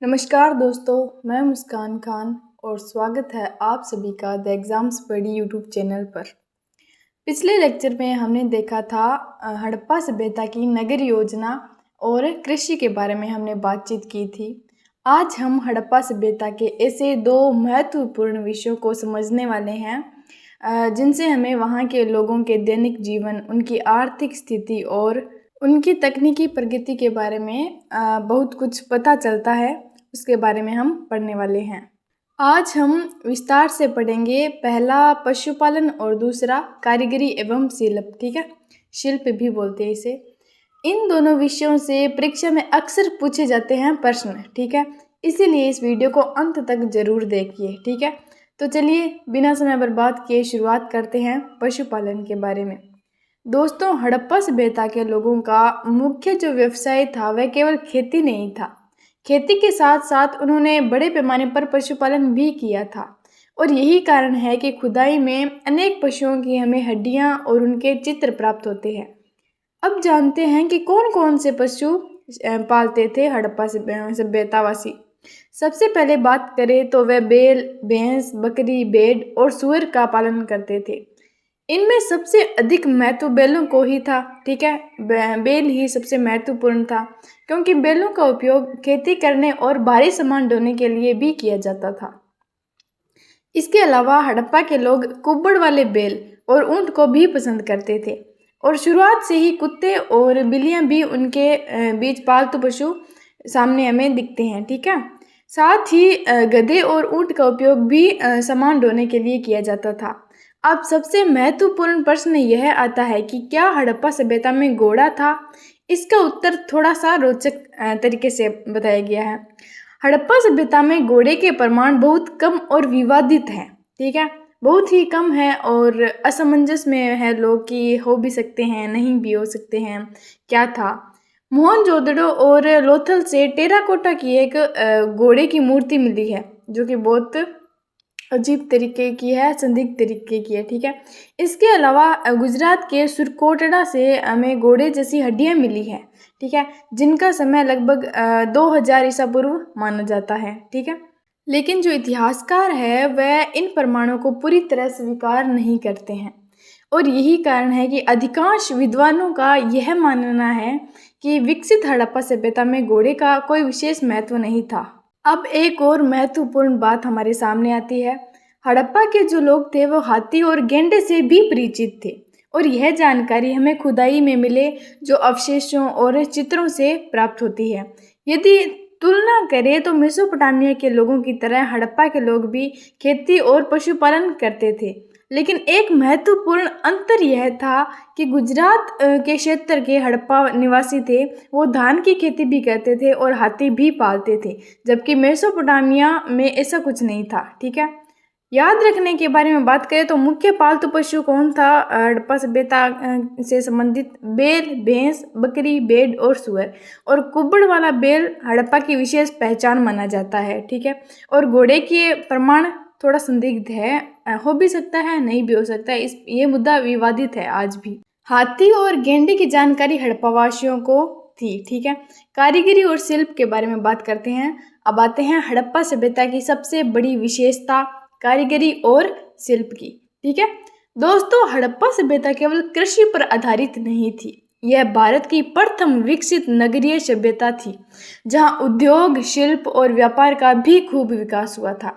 नमस्कार दोस्तों, मैं मुस्कान खान और स्वागत है आप सभी का द एग्ज़ाम्स पढ़ी यूट्यूब चैनल पर। पिछले लेक्चर में हमने देखा था हड़प्पा सभ्यता की नगर योजना और कृषि के बारे में हमने बातचीत की थी। आज हम हड़प्पा सभ्यता के ऐसे दो महत्वपूर्ण विषयों को समझने वाले हैं जिनसे हमें वहाँ के लोगों के दैनिक जीवन, उनकी आर्थिक स्थिति और उनकी तकनीकी प्रगति के बारे में बहुत कुछ पता चलता है। उसके बारे में हम पढ़ने वाले हैं। आज हम विस्तार से पढ़ेंगे, पहला पशुपालन और दूसरा कारीगरी एवं शिल्प। ठीक है, शिल्प भी बोलते हैं इसे। इन दोनों विषयों से परीक्षा में अक्सर पूछे जाते हैं प्रश्न। ठीक है, इसीलिए इस वीडियो को अंत तक जरूर देखिए। ठीक है, तो चलिए बिना समय बर्बाद किए शुरुआत करते हैं पशुपालन के बारे में। दोस्तों, हड़प्पा सभ्यता के लोगों का मुख्य जो व्यवसाय था वह केवल खेती नहीं था। खेती के साथ साथ उन्होंने बड़े पैमाने पर पशुपालन भी किया था और यही कारण है कि खुदाई में अनेक पशुओं की हमें हड्डियां और उनके चित्र प्राप्त होते हैं। अब जानते हैं कि कौन कौन से पशु पालते थे हड़प्पा सभ्यतावासी। सबसे पहले बात करें तो वह बैल, भैंस, बकरी, भेड़ और सूअर का पालन करते थे। इनमें सबसे अधिक महत्व बैलों को ही था। ठीक है, बैल ही सबसे महत्वपूर्ण था क्योंकि बैलों का उपयोग खेती करने और भारी सामान ढोने के लिए भी किया जाता था। इसके अलावा हड़प्पा के लोग कुब्बड़ वाले बैल और ऊंट को भी पसंद करते थे और शुरुआत से ही कुत्ते और बिल्लियां भी उनके बीच पालतू पशु सामने हमें दिखते हैं। ठीक है, साथ ही गधे और ऊंट का उपयोग भी सामान ढोने के लिए किया जाता था। अब सबसे महत्वपूर्ण प्रश्न यह आता है कि क्या हड़प्पा सभ्यता में घोड़ा था? इसका उत्तर थोड़ा सा रोचक तरीके से बताया गया है। हड़प्पा सभ्यता में घोड़े के प्रमाण बहुत कम और विवादित हैं। ठीक है, बहुत ही कम है और असमंजस में है लोग कि हो भी सकते हैं, नहीं भी हो सकते हैं। क्या था? मोहनजोदड़ो और लोथल से टेराकोटा की एक घोड़े की मूर्ति मिली है जो कि बहुत अजीब तरीके की है, संदिग्ध तरीके की है। ठीक है, इसके अलावा गुजरात के सुरकोटड़ा से हमें घोड़े जैसी हड्डियां मिली हैं। ठीक है, जिनका समय लगभग 2000 ईसा पूर्व माना जाता है। ठीक है, लेकिन जो इतिहासकार है वह इन प्रमाणों को पूरी तरह स्वीकार नहीं करते हैं और यही कारण है कि अधिकांश विद्वानों का यह मानना है कि विकसित हड़प्पा सभ्यता में घोड़े का कोई विशेष महत्व नहीं था। अब एक और महत्वपूर्ण बात हमारे सामने आती है। हड़प्पा के जो लोग थे वो हाथी और गेंडे से भी परिचित थे और यह जानकारी हमें खुदाई में मिले जो अवशेषों और चित्रों से प्राप्त होती है। यदि तुलना करें तो मेसोपोटामिया के लोगों की तरह हड़प्पा के लोग भी खेती और पशुपालन करते थे, लेकिन एक महत्वपूर्ण अंतर यह था कि गुजरात के क्षेत्र के हड़प्पा निवासी थे वो धान की खेती भी करते थे और हाथी भी पालते थे, जबकि मेसोपोटामिया में ऐसा कुछ नहीं था। ठीक है, याद रखने के बारे में बात करें तो मुख्य पालतू पशु कौन था हड़प्पा सभ्यता से संबंधित? बैल, भैंस, बकरी, भेड़ और सूअर। और कुब्बड़ वाला बैल हड़प्पा की विशेष पहचान माना जाता है। ठीक है, और घोड़े के प्रमाण थोड़ा संदिग्ध है, हो भी सकता है, नहीं भी हो सकता है। ये मुद्दा विवादित है आज भी। हाथी और गेंडे की जानकारी हड़प्पावासियों को थी। ठीक है, कारीगरी और शिल्प के बारे में बात करते हैं। अब आते हैं हड़प्पा सभ्यता की सबसे बड़ी विशेषता कारीगरी और शिल्प की। ठीक है दोस्तों, हड़प्पा सभ्यता केवल कृषि पर आधारित नहीं थी, यह भारत की प्रथम विकसित नगरीय सभ्यता थी जहां उद्योग, शिल्प और व्यापार का भी खूब विकास हुआ था।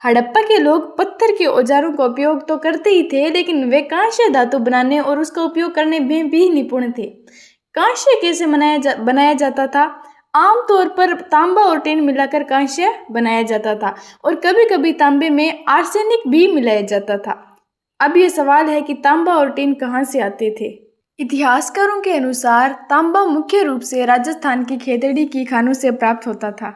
हड़प्पा के लोग पत्थर के औजारों का उपयोग तो करते ही थे, लेकिन वे कांस्य धातु बनाने और उसका उपयोग करने में भी निपुण थे। कांस्य कैसे बनाया जाता था? आमतौर पर तांबा और टिन मिलाकर कांस्य बनाया जाता था और कभी कभी तांबे में आर्सेनिक भी मिलाया जाता था। अब यह सवाल है कि तांबा और टिन कहाँ से आते थे? इतिहासकारों के अनुसार तांबा मुख्य रूप से राजस्थान की खेतड़ी की खानों से प्राप्त होता था।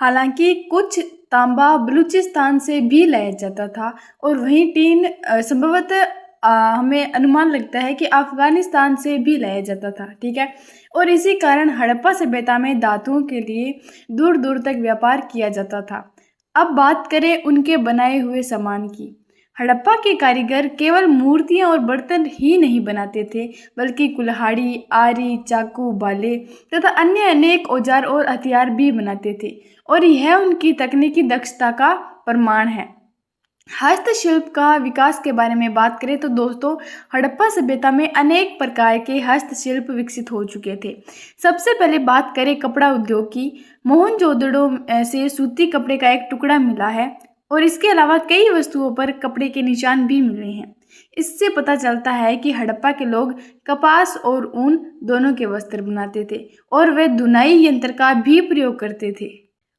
हालांकि कुछ तांबा बलूचिस्तान से भी लाया जाता था और वहीं टिन संभवतः हमें अनुमान लगता है कि अफगानिस्तान से भी लाया जाता था। ठीक है, और इसी कारण हड़प्पा सभ्यता में धातुओं के लिए दूर दूर तक व्यापार किया जाता था। अब बात करें उनके बनाए हुए सामान की। हड़प्पा के कारीगर केवल मूर्तियां और बर्तन ही नहीं बनाते थे, बल्कि कुल्हाड़ी, आरी, चाकू, भाले तथा अन्य अनेक औजार और हथियार भी बनाते थे, और यह उनकी तकनीकी दक्षता का प्रमाण है। हस्तशिल्प का विकास के बारे में बात करें तो दोस्तों, हड़प्पा सभ्यता में अनेक प्रकार के हस्तशिल्प विकसित हो चुके थे। सबसे पहले बात करें कपड़ा उद्योग की। मोहनजोदड़ो से सूती कपड़े का एक टुकड़ा मिला है, और इसके अलावा कई वस्तुओं पर कपड़े के निशान भी मिले हैं। इससे पता चलता है कि हड़प्पा के लोग कपास और ऊन दोनों के वस्त्र बनाते थे, और वे धुनाई यंत्र का भी प्रयोग करते थे।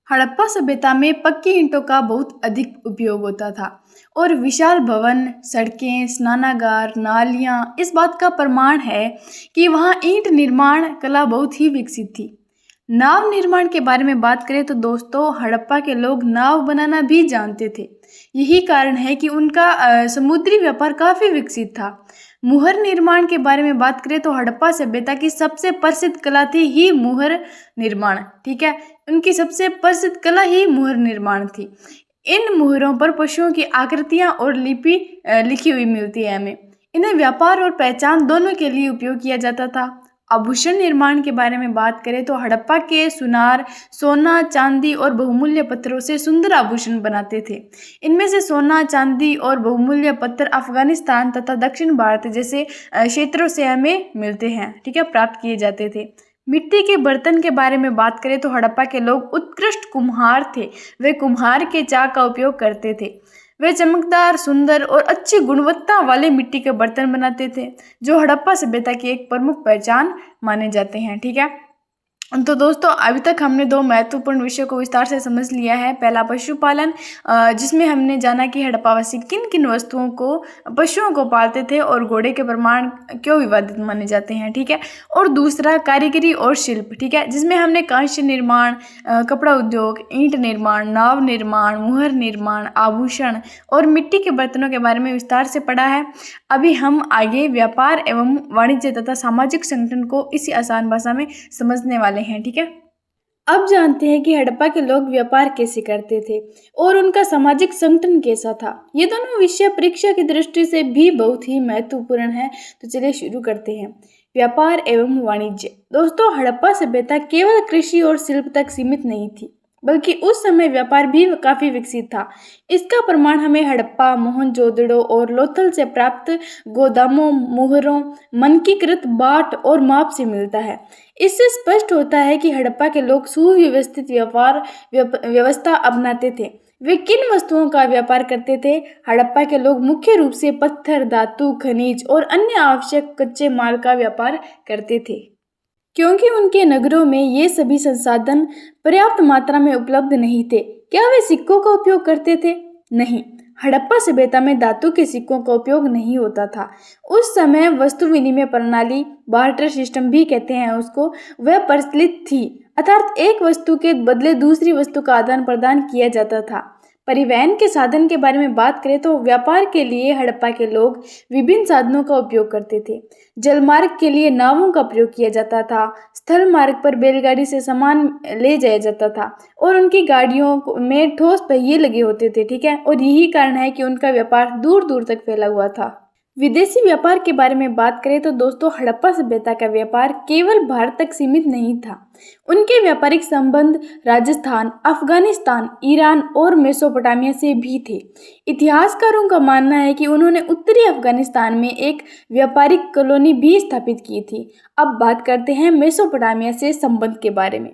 हड़प्पा सभ्यता में पक्की ईंटों का बहुत अधिक उपयोग होता था, और विशाल भवन, सड़कें, स्नानागार, नालियां इस बात का प्रमाण है कि वहाँ ईंट निर्माण कला बहुत ही विकसित थी। नाव निर्माण के बारे में बात करें तो दोस्तों, हड़प्पा के लोग नाव बनाना भी जानते थे। यही कारण है कि उनका समुद्री व्यापार काफ़ी विकसित था। मुहर निर्माण के बारे में बात करें तो हड़प्पा सभ्यता की सबसे प्रसिद्ध कला थी ही मुहर निर्माण। ठीक है, उनकी सबसे प्रसिद्ध कला ही मुहर निर्माण थी। इन मुहरों पर पशुओं की आकृतियां और लिपि लिखी हुई मिलती है हमें। इन्हें व्यापार और पहचान दोनों के लिए उपयोग किया जाता था। आभूषण निर्माण के बारे में बात करें तो हड़प्पा के सुनार सोना, चांदी और बहुमूल्य पत्थरों से सुंदर आभूषण बनाते थे। इनमें से सोना, चांदी और बहुमूल्य पत्थर अफगानिस्तान तथा दक्षिण भारत जैसे क्षेत्रों से हमें मिलते हैं, ठीक है, प्राप्त किए जाते थे। मिट्टी के बर्तन के बारे में बात करें तो हड़प्पा के लोग उत्कृष्ट कुम्हार थे। वे कुम्हार के चाक का उपयोग करते थे। वे चमकदार, सुंदर और अच्छी गुणवत्ता वाले मिट्टी के बर्तन बनाते थे, जो हड़प्पा सभ्यता की एक प्रमुख पहचान माने जाते हैं। ठीक है, तो दोस्तों अभी तक हमने दो महत्वपूर्ण विषयों को विस्तार से समझ लिया है। पहला पशुपालन, जिसमें हमने जाना कि हड़प्पावासी किन किन वस्तुओं को, पशुओं को पालते थे और घोड़े के प्रमाण क्यों विवादित माने जाते हैं। ठीक है, और दूसरा कारीगरी और शिल्प, ठीक है, जिसमें हमने कांस्य निर्माण, कपड़ा उद्योग, ईंट निर्माण, नाव निर्माण, मुहर निर्माण, आभूषण और मिट्टी के बर्तनों के बारे में विस्तार से पढ़ा है। अभी हम आगे व्यापार एवं वाणिज्य तथा सामाजिक संगठन को इसी आसान भाषा में समझने वाले हैं। ठीक है, अब जानते हैं कि हड़प्पा के लोग व्यापार कैसे करते थे और उनका सामाजिक संगठन कैसा था। ये दोनों विषय परीक्षा की दृष्टि से भी बहुत ही महत्वपूर्ण है। तो चलिए शुरू करते हैं। व्यापार एवं वाणिज्य। दोस्तों, हड़प्पा सभ्यता केवल कृषि और शिल्प तक सीमित नहीं थी, बल्कि उस समय व्यापार भी काफी विकसित था। इसका प्रमाण हमें हड़प्पा, मोहनजोदड़ो और लोथल से प्राप्त गोदामों, मुहरों, मानकीकृत बाट और माप से मिलता है। इससे स्पष्ट होता है कि हड़प्पा के लोग सुव्यवस्थित व्यापार व्यवस्था अपनाते थे। वे किन वस्तुओं का व्यापार करते थे? हड़प्पा के लोग मुख्य रूप से पत्थर, धातु, खनिज और अन्य आवश्यक कच्चे माल का व्यापार करते थे। क्योंकि उनके नगरों में ये सभी संसाधन पर्याप्त मात्रा में उपलब्ध नहीं थे। क्या वे सिक्कों का उपयोग करते थे? नहीं, हड़प्पा सभ्यता में धातु के सिक्कों का उपयोग नहीं होता था। उस समय वस्तु विनिमय प्रणाली, बार्टर सिस्टम भी कहते हैं उसको, वह प्रचलित थी, अर्थात एक वस्तु के बदले दूसरी वस्तु का आदान प्रदान किया जाता था। परिवहन के साधन के बारे में बात करें तो व्यापार के लिए हड़प्पा के लोग विभिन्न साधनों का उपयोग करते थे। जलमार्ग के लिए नावों का प्रयोग किया जाता था, स्थल मार्ग पर बैलगाड़ी से सामान ले जाया जाता था, और उनकी गाड़ियों में ठोस पहिए लगे होते थे। ठीक है, और यही कारण है कि उनका व्यापार दूर दूर तक फैला हुआ था। विदेशी व्यापार के बारे में बात करें तो दोस्तों, हड़प्पा सभ्यता का व्यापार केवल भारत तक सीमित नहीं था। उनके व्यापारिक संबंध राजस्थान, अफगानिस्तान, ईरान और मेसोपोटामिया से भी थे। इतिहासकारों का मानना है कि उन्होंने उत्तरी अफगानिस्तान में एक व्यापारिक कॉलोनी भी स्थापित की थी। अब बात करते हैं मेसोपोटामिया से संबंध के बारे में।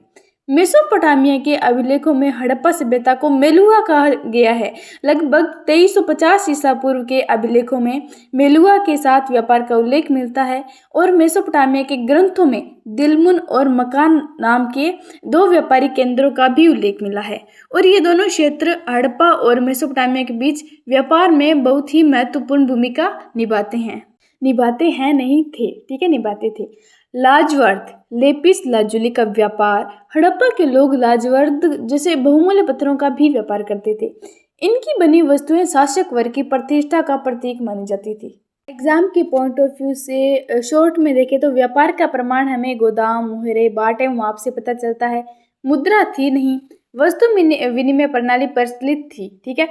मेसोपोटामिया के अभिलेखों में हड़प्पा सभ्यता को मेलुआ कहा गया है। लगभग 2350 ईसा पूर्व के अभिलेखों में मेलुआ के साथ व्यापार का उल्लेख मिलता है, और मेसोपोटामिया के ग्रंथों में दिलमुन और मकान नाम के दो व्यापारिक केंद्रों का भी उल्लेख मिला है, और ये दोनों क्षेत्र हड़प्पा और मेसोपोटामिया के बीच व्यापार में बहुत ही महत्वपूर्ण भूमिका निभाते हैं नहीं थे, ठीक है, निभाते थे। लाजवर्द, लेपिस लाजुली का व्यापार। हड़प्पा के लोग लाजवर्द जैसे बहुमूल्य पत्थरों का भी व्यापार करते थे। इनकी बनी वस्तुएं शासक वर्ग की प्रतिष्ठा का प्रतीक मानी जाती थी। एग्जाम के पॉइंट ऑफ व्यू से शॉर्ट में देखें तो व्यापार का प्रमाण हमें गोदाम, मुहरे, बाट एवं माप से पता चलता है। मुद्रा थी नहीं, वस्तु विनिमय प्रणाली प्रचलित थी। ठीक है,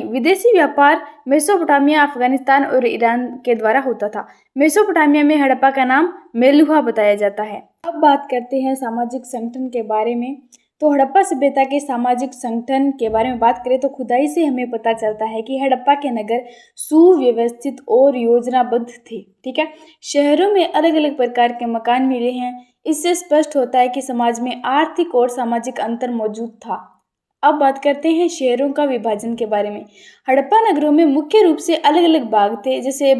विदेशी व्यापार मेसोपोटामिया, अफगानिस्तान और ईरान के द्वारा होता था। मेसोपोटामिया में हड़प्पा का नाम मेलुहा बताया जाता है। अब बात करते हैं सामाजिक संगठन के बारे में। तो हड़प्पा सभ्यता के सामाजिक संगठन के बारे में बात करें तो खुदाई से हमें पता चलता है कि हड़प्पा के नगर सुव्यवस्थित और योजनाबद्ध थे। ठीक है, शहरों में अलग अलग प्रकार के मकान मिले हैं। इससे स्पष्ट होता है कि समाज में आर्थिक और सामाजिक अंतर मौजूद था। अब बात करते हैं शहरों का विभाजन के बारे में। हड़प्पा नगरों में मुख्य रूप से अलग अलग भाग थे। जैसे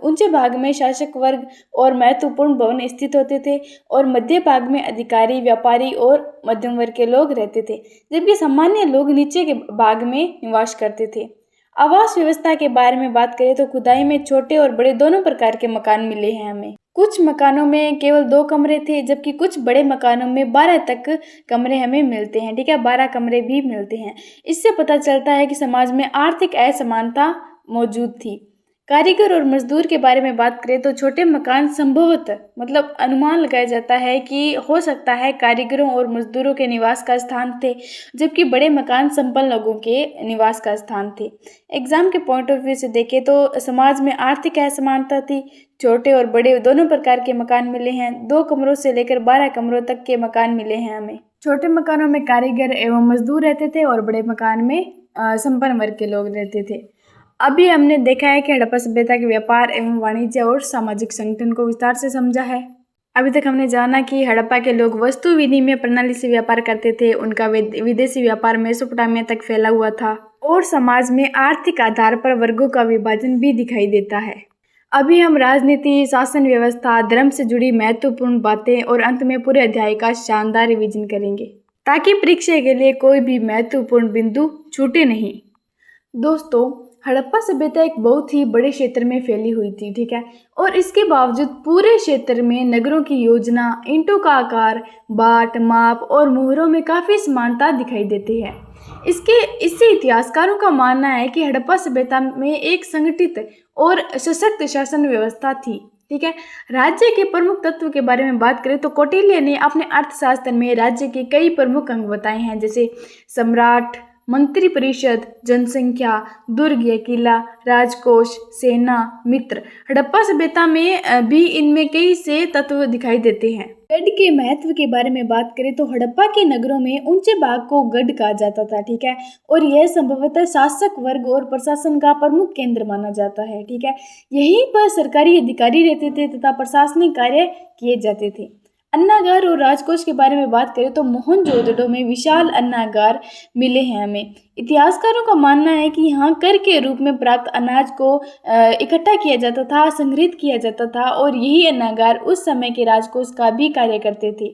ऊंचे भाग में शासक वर्ग और महत्वपूर्ण भवन स्थित होते थे और मध्य भाग में अधिकारी, व्यापारी और मध्यम वर्ग के लोग रहते थे, जबकि सामान्य लोग नीचे के भाग में निवास करते थे। आवास व्यवस्था के बारे में बात करें तो खुदाई में छोटे और बड़े दोनों प्रकार के मकान मिले हैं हमें। कुछ मकानों में केवल 2 कमरे थे, जबकि कुछ बड़े मकानों में 12 तक कमरे हमें मिलते हैं। ठीक है, 12 कमरे भी मिलते हैं। इससे पता चलता है कि समाज में आर्थिक असमानता मौजूद थी। कारीगर और मजदूर के बारे में बात करें तो छोटे मकान संभवतः अनुमान लगाया जाता है कि हो सकता है कारीगरों और मजदूरों के निवास का स्थान थे, जबकि बड़े मकान संपन्न लोगों के निवास का स्थान थे। एग्जाम के पॉइंट ऑफ व्यू से देखें तो समाज में आर्थिक असमानता थी। छोटे और बड़े दोनों प्रकार के मकान मिले हैं। 2 कमरों से लेकर 12 कमरों तक के मकान मिले हैं हमें। छोटे मकानों में कारीगर एवं मजदूर रहते थे और बड़े मकान में संपन्न वर्ग के लोग रहते थे। अभी हमने देखा है कि हड़प्पा सभ्यता के व्यापार एवं वाणिज्य और सामाजिक संगठन को विस्तार से समझा है। अभी तक हमने जाना कि हड़प्पा के लोग वस्तु विनिमय प्रणाली से व्यापार करते थे। उनका विदेशी व्यापार मेसोपोटामिया तक फैला हुआ था और समाज में आर्थिक आधार पर वर्गों का विभाजन भी दिखाई देता है। अभी हम राजनीति, शासन व्यवस्था, धर्म से जुड़ी महत्वपूर्ण बातें और अंत में पूरे अध्याय का शानदार रिवीजन करेंगे, ताकि परीक्षा के लिए कोई भी महत्वपूर्ण बिंदु छूटे नहीं। दोस्तों, हड़प्पा सभ्यता एक बहुत ही बड़े क्षेत्र में फैली हुई थी। ठीक है, और इसके बावजूद पूरे क्षेत्र में नगरों की योजना, ईंटों का आकार, बाट, माप और मोहरों में काफ़ी समानता दिखाई देती है। इससे इतिहासकारों का मानना है कि हड़प्पा सभ्यता में एक संगठित और सशक्त शासन व्यवस्था थी। ठीक है, राज्य के प्रमुख तत्व के बारे में बात करें तो कौटिल्य ने अपने अर्थशास्त्र में राज्य के कई प्रमुख अंग बताए हैं, जैसे सम्राट, मंत्री परिषद, जनसंख्या, दुर्ग या किला, राजकोष, सेना, मित्र। हड़प्पा सभ्यता में भी इनमें कई से तत्व दिखाई देते हैं। गढ़ के महत्व के बारे में बात करें तो हड़प्पा के नगरों में ऊंचे भाग को गढ़ कहा जाता था। ठीक है, और यह संभवतः शासक वर्ग और प्रशासन का प्रमुख केंद्र माना जाता है। ठीक है, यहीं पर सरकारी अधिकारी रहते थे तथा प्रशासनिक कार्य किए जाते थे। अन्नागार और राजकोष के बारे में बात करें तो मोहनजोदड़ो में विशाल अन्नागार मिले हैं हमें। इतिहासकारों का मानना है कि यहाँ कर के रूप में प्राप्त अनाज को इकट्ठा किया जाता था, संग्रहित किया जाता था और यही अन्नागार उस समय के राजकोष का भी कार्य करते थे।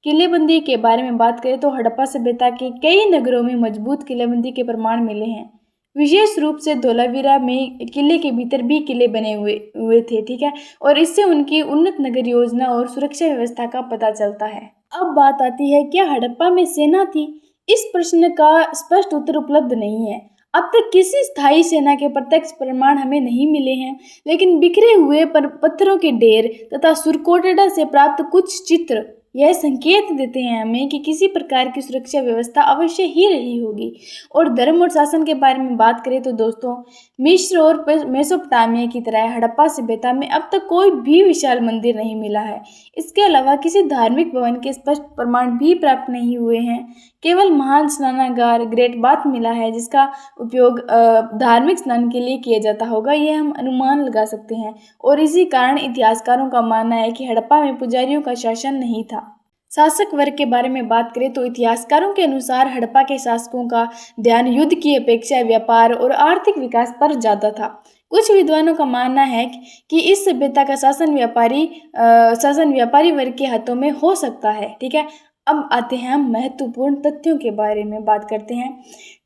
किलेबंदी के बारे में बात करें तो हड़प्पा सभ्यता के कई नगरों में मजबूत किलेबंदी के प्रमाण मिले हैं। विशेष रूप से धोलावीरा में किले के भीतर भी किले बने हुए थे। ठीक है, और इससे उनकी उन्नत नगर योजना और सुरक्षा व्यवस्था का पता चलता है। अब बात आती है, क्या हड़प्पा में सेना थी? इस प्रश्न का स्पष्ट उत्तर उपलब्ध नहीं है। अब तक किसी स्थायी सेना के प्रत्यक्ष प्रमाण हमें नहीं मिले हैं, लेकिन बिखरे हुए पत्थरों के ढेर तथा सुरकोटड़ा से प्राप्त कुछ चित्र यह संकेत देते हैं हमें कि किसी प्रकार की सुरक्षा व्यवस्था अवश्य ही रही होगी। और धर्म और शासन के बारे में बात करें तो दोस्तों, मिस्र और मेसोपोटामिया की तरह हड़प्पा सभ्यता में अब तक कोई भी विशाल मंदिर नहीं मिला है। इसके अलावा किसी धार्मिक भवन के स्पष्ट प्रमाण भी प्राप्त नहीं हुए हैं। केवल महान स्नानागार ग्रेट बाथ मिला है, जिसका उपयोग धार्मिक स्नान के लिए किया जाता होगा, यह हम अनुमान लगा सकते हैं। और इसी कारण इतिहासकारों का मानना है कि हड़प्पा में पुजारियों का शासन नहीं था। शासक वर्ग के बारे में बात करें तो इतिहासकारों के अनुसार हड़प्पा के शासकों का ध्यान युद्ध की अपेक्षा व्यापार और आर्थिक विकास पर ज्यादा था। कुछ विद्वानों का मानना है कि इस सभ्यता का शासन व्यापारी वर्ग के हाथों में हो सकता है। ठीक है, अब आते हैं हम महत्वपूर्ण तथ्यों के बारे में बात करते हैं।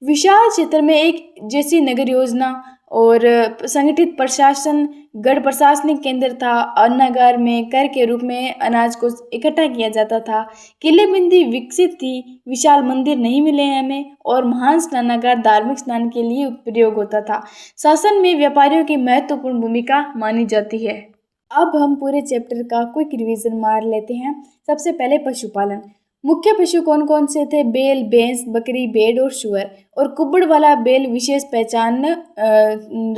विशाल क्षेत्र में एक जैसी नगर योजना और संगठित प्रशासन, गढ़ प्रशासनिक केंद्र था। अन्नागार में कर के रूप में अनाज को इकट्ठा किया जाता था। किलेबंदी विकसित थी। विशाल मंदिर नहीं मिले हमें और महान स्नानागार धार्मिक स्नान के लिए प्रयोग होता था। शासन में व्यापारियों की महत्वपूर्ण भूमिका मानी जाती है। अब हम पूरे चैप्टर का क्विक रिवीजन मार लेते हैं। सबसे पहले पशुपालन। मुख्य पशु कौन कौन से थे? बैल, भैंस, बकरी, भेड़ और सूअर। और कुब्बड़ वाला बैल विशेष पहचान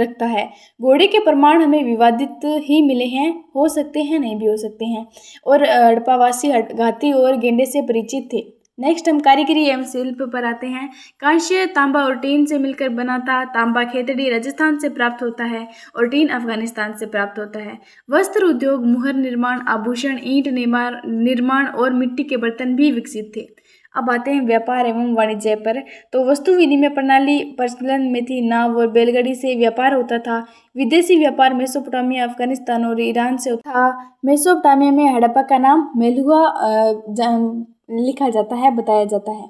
रखता है। घोड़े के प्रमाण हमें विवादित ही मिले हैं, हो सकते हैं नहीं भी हो सकते हैं। और हड़प्पावासी घाटी और गेंडे से परिचित थे। नेक्स्ट हम कारीगरी एवं शिल्प पर आते हैं। कांस्य, तांबा और टीन से मिलकर बना था। तांबा खेतड़ी राजस्थान से प्राप्त होता है और टीन अफगानिस्तान से प्राप्त होता है। वस्त्र उद्योग, मुहर निर्माण, आभूषण, ईंट निर्माण और मिट्टी के बर्तन भी विकसित थे। अब आते हैं व्यापार एवं वाणिज्य पर। तो वस्तु विनिमय प्रणाली प्रचलन में थी। नाव और बैलगाड़ी से व्यापार होता था। विदेशी व्यापार मेसोपोटामिया, अफगानिस्तान और ईरान से था। मेसोपोटामिया में हड़प्पा का नाम मेलुआ लिखा जाता है, बताया जाता है।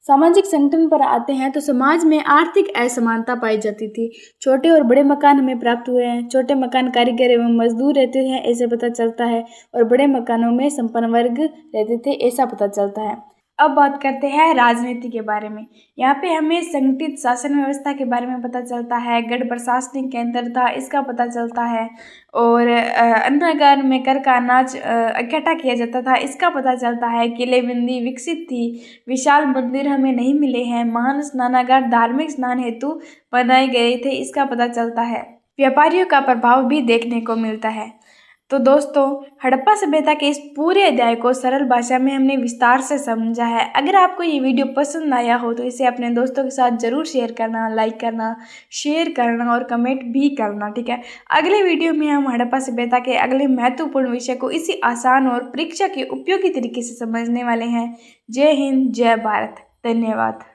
सामाजिक संगठन पर आते हैं तो समाज में आर्थिक असमानता पाई जाती थी। छोटे और बड़े मकान हमें प्राप्त हुए हैं। छोटे मकान कारीगर एवं मजदूर रहते हैं, ऐसे पता चलता है। और बड़े मकानों में संपन्न वर्ग रहते थे, ऐसा पता चलता है। अब बात करते हैं राजनीति के बारे में। यहाँ पे हमें संगठित शासन व्यवस्था के बारे में पता चलता है। गढ़ प्रशासनिक केंद्र था, इसका पता चलता है। और अन्नागार में कर का अनाज इकट्ठा किया जाता था, इसका पता चलता है। किलेबंदी विकसित थी। विशाल मंदिर हमें नहीं मिले हैं। महान स्नानागार धार्मिक स्नान हेतु बनाए गए थे, इसका पता चलता है। व्यापारियों का प्रभाव भी देखने को मिलता है। तो दोस्तों, हड़प्पा सभ्यता के इस पूरे अध्याय को सरल भाषा में हमने विस्तार से समझा है। अगर आपको ये वीडियो पसंद आया हो तो इसे अपने दोस्तों के साथ ज़रूर शेयर करना, लाइक करना, शेयर करना और कमेंट भी करना, ठीक है। अगले वीडियो में हम हड़प्पा सभ्यता के अगले महत्वपूर्ण विषय को इसी आसान और परीक्षा के उपयोगी तरीके से समझने वाले हैं। जय हिंद, जय भारत, धन्यवाद।